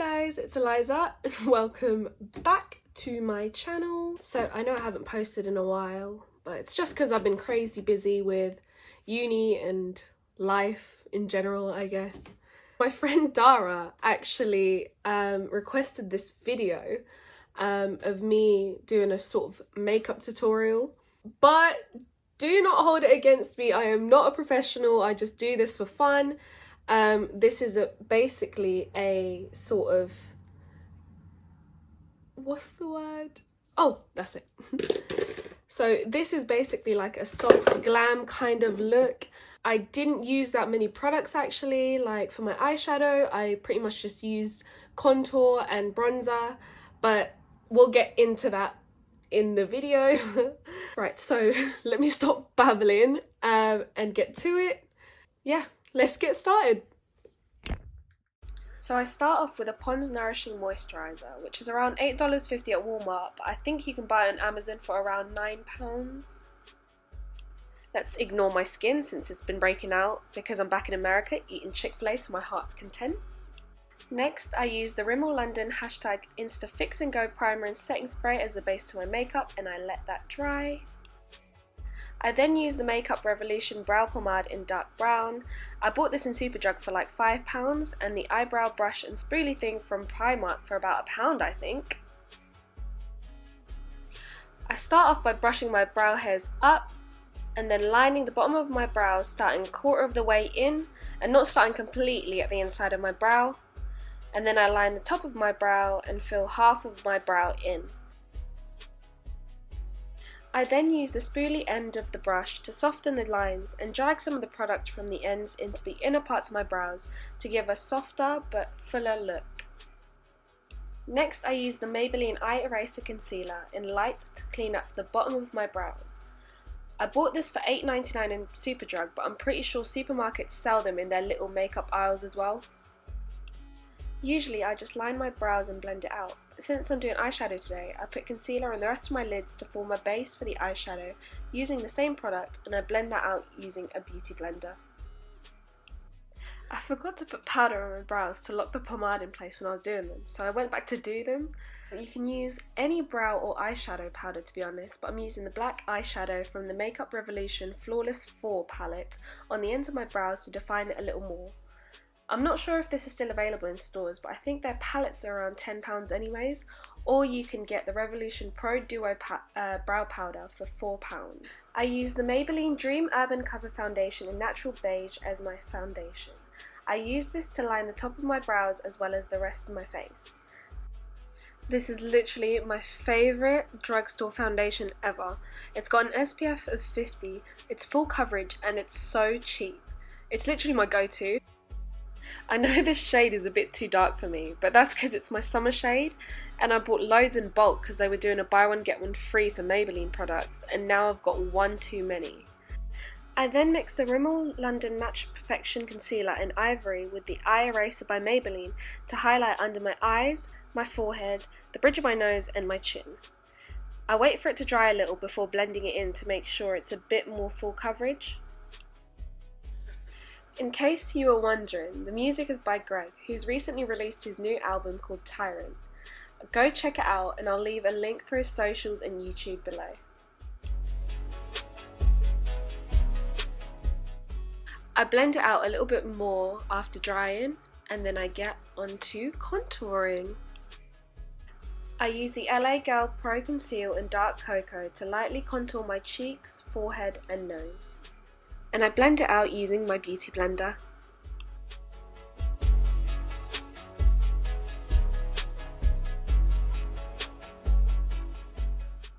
guys, it's Elyzza and welcome back to my channel. So I know I haven't posted in a while, but it's just because I've been crazy busy with uni and life in general, I guess. My friend Dhara actually requested this video of me doing a sort of makeup tutorial, but do not hold it against me. I am not a professional, I just do this for fun. This is basically a sort of, what's the word? Oh, that's it. So this is basically like a soft glam kind of look. I didn't use that many products actually. Like for my eyeshadow, I pretty much just used contour and bronzer, but we'll get into that in the video. Right, so let me stop babbling and get to it. Yeah, let's get started. So I start off with a Pond's Nourishing Moisturiser, which is around $8.50 at Walmart, but I think you can buy it on Amazon for around £9. Let's ignore my skin since it's been breaking out because I'm back in America eating Chick-fil-A to my heart's content. Next, I use the Rimmel London #Insta Fix and Go Primer and Setting Spray as a base to my makeup, and I let that dry. I then use the Makeup Revolution Brow Pomade in dark brown. I bought this in Superdrug for like £5, and the eyebrow brush and spoolie thing from Primark for about £1, I think. I start off by brushing my brow hairs up and then lining the bottom of my brows, starting a quarter of the way in and not starting completely at the inside of my brow. And then I line the top of my brow and fill half of my brow in. I then use the spoolie end of the brush to soften the lines and drag some of the product from the ends into the inner parts of my brows to give a softer but fuller look. Next, I use the Maybelline Eye Eraser Concealer in light to clean up the bottom of my brows. I bought this for $8.99 in Superdrug, but I'm pretty sure supermarkets sell them in their little makeup aisles as well. Usually I just line my brows and blend it out, but since I'm doing eyeshadow today, I put concealer on the rest of my lids to form a base for the eyeshadow using the same product, and I blend that out using a beauty blender. I forgot to put powder on my brows to lock the pomade in place when I was doing them, so I went back to do them. You can use any brow or eyeshadow powder to be honest, but I'm using the black eyeshadow from the Makeup Revolution Flawless 4 palette on the ends of my brows to define it a little more. I'm not sure if this is still available in stores, but I think their palettes are around £10 anyways, or you can get the Revolution Pro Duo brow powder for £4. I use the Maybelline Dream Urban Cover Foundation in Natural Beige as my foundation. I use this to line the top of my brows as well as the rest of my face. This is literally my favourite drugstore foundation ever. It's got an SPF of 50, it's full coverage, and it's so cheap. It's literally my go-to. I know this shade is a bit too dark for me, but that's because it's my summer shade, and I bought loads in bulk because they were doing a buy one get one free for Maybelline products, and now I've got one too many. I then mix the Rimmel London Match Perfection Concealer in Ivory with the Eye Eraser by Maybelline to highlight under my eyes, my forehead, the bridge of my nose and my chin. I wait for it to dry a little before blending it in to make sure it's a bit more full coverage. In case you were wondering, the music is by Greg, who's recently released his new album called Tyrant. Go check it out and I'll leave a link for his socials and YouTube below. I blend it out a little bit more after drying, and then I get onto contouring. I use the LA Girl Pro Conceal in Dark Cocoa to lightly contour my cheeks, forehead and nose. And I blend it out using my beauty blender.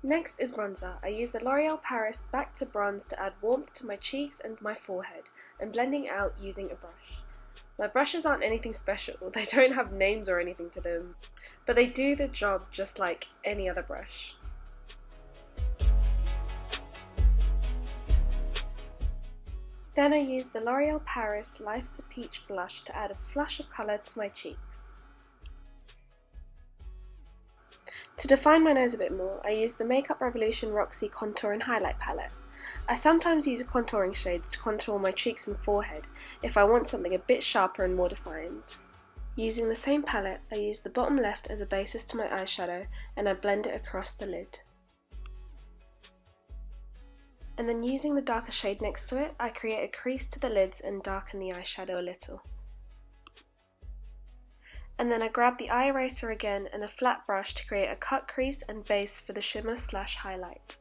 Next is bronzer. I use the L'Oreal Paris Back to Bronze to add warmth to my cheeks and my forehead, and blending it out using a brush. My brushes aren't anything special, they don't have names or anything to them, but they do the job just like any other brush. Then I use the L'Oreal Paris Life's a Peach blush to add a flush of colour to my cheeks. To define my nose a bit more, I use the Makeup Revolution Roxy Contour and Highlight palette. I sometimes use a contouring shade to contour my cheeks and forehead if I want something a bit sharper and more defined. Using the same palette, I use the bottom left as a basis to my eyeshadow and I blend it across the lid. And then using the darker shade next to it, I create a crease to the lids and darken the eyeshadow a little. And then I grab the eye eraser again and a flat brush to create a cut crease and base for the shimmer / highlight.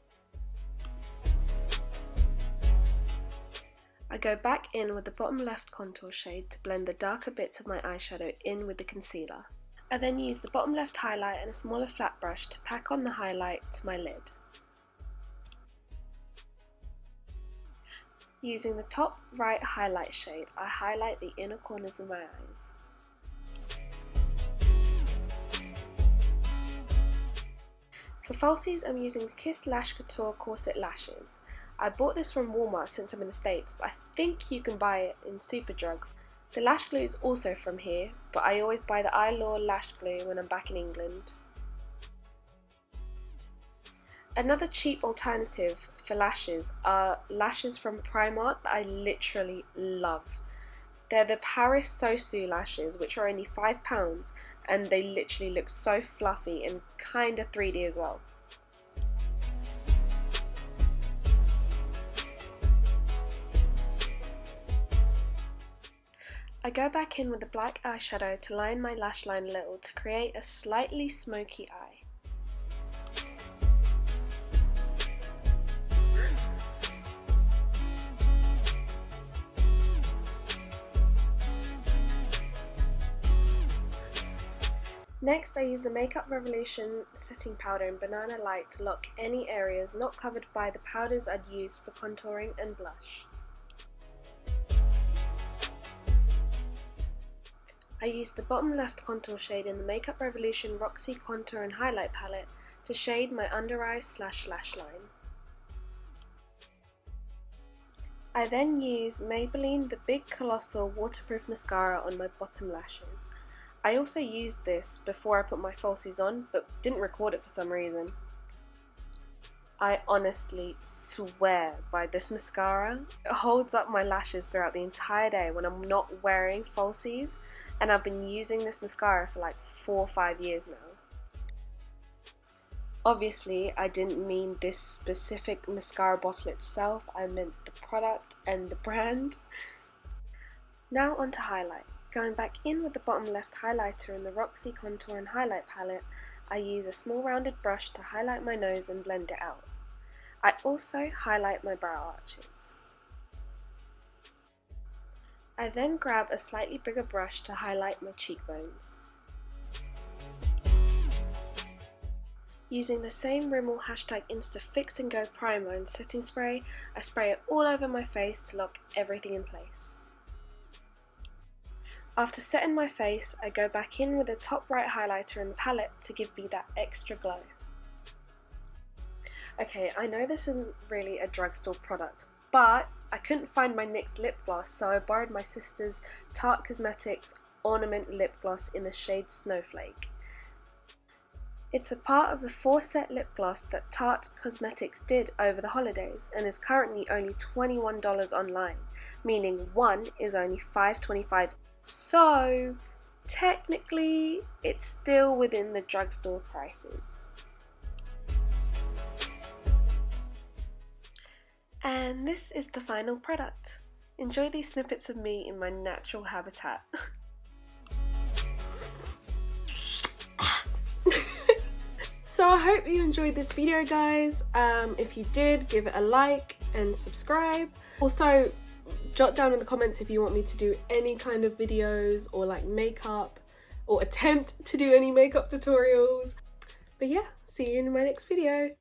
I go back in with the bottom left contour shade to blend the darker bits of my eyeshadow in with the concealer. I then use the bottom left highlight and a smaller flat brush to pack on the highlight to my lid. Using the top right highlight shade, I highlight the inner corners of my eyes. For falsies, I'm using the Kiss Lash Couture Corset Lashes. I bought this from Walmart since I'm in the States, but I think you can buy it in Superdrug. The lash glue is also from here, but I always buy the Eye lash glue when I'm back in England. Another cheap alternative for lashes are lashes from Primark that I literally love. They're the Paris Sosu lashes, which are only £5, and they literally look so fluffy and kinda 3D as well. I go back in with the black eyeshadow to line my lash line a little to create a slightly smoky eye. Next, I use the Makeup Revolution setting powder in Banana Light to lock any areas not covered by the powders I'd used for contouring and blush. I used the bottom left contour shade in the Makeup Revolution Roxy Contour and Highlight palette to shade my under eye / lash line. I then use Maybelline The Big Colossal Waterproof Mascara on my bottom lashes. I also used this before I put my falsies on, but didn't record it for some reason. I honestly swear by this mascara. It holds up my lashes throughout the entire day when I'm not wearing falsies, and I've been using this mascara for like 4 or 5 years now. Obviously, I didn't mean this specific mascara bottle itself, I meant the product and the brand. Now on to highlight. Going back in with the bottom left highlighter in the Roxy Contour and Highlight palette, I use a small rounded brush to highlight my nose and blend it out. I also highlight my brow arches. I then grab a slightly bigger brush to highlight my cheekbones. Using the same Rimmel #InstaFix&Go primer and setting spray, I spray it all over my face to lock everything in place. After setting my face, I go back in with the top right highlighter in the palette to give me that extra glow. Okay, I know this isn't really a drugstore product, but I couldn't find my NYX lip gloss, so I borrowed my sister's Tarte Cosmetics Ornament lip gloss in the shade Snowflake. It's a part of a 4-set lip gloss that Tarte Cosmetics did over the holidays and is currently only $21 online, meaning one is only $5.25. So technically it's still within the drugstore prices. And this is the final product. Enjoy these snippets of me in my natural habitat. So I hope you enjoyed this video, guys. If you did, give it a like and subscribe. Also, jot down in the comments if you want me to do any kind of videos or like makeup, or attempt to do any makeup tutorials. But yeah, see you in my next video.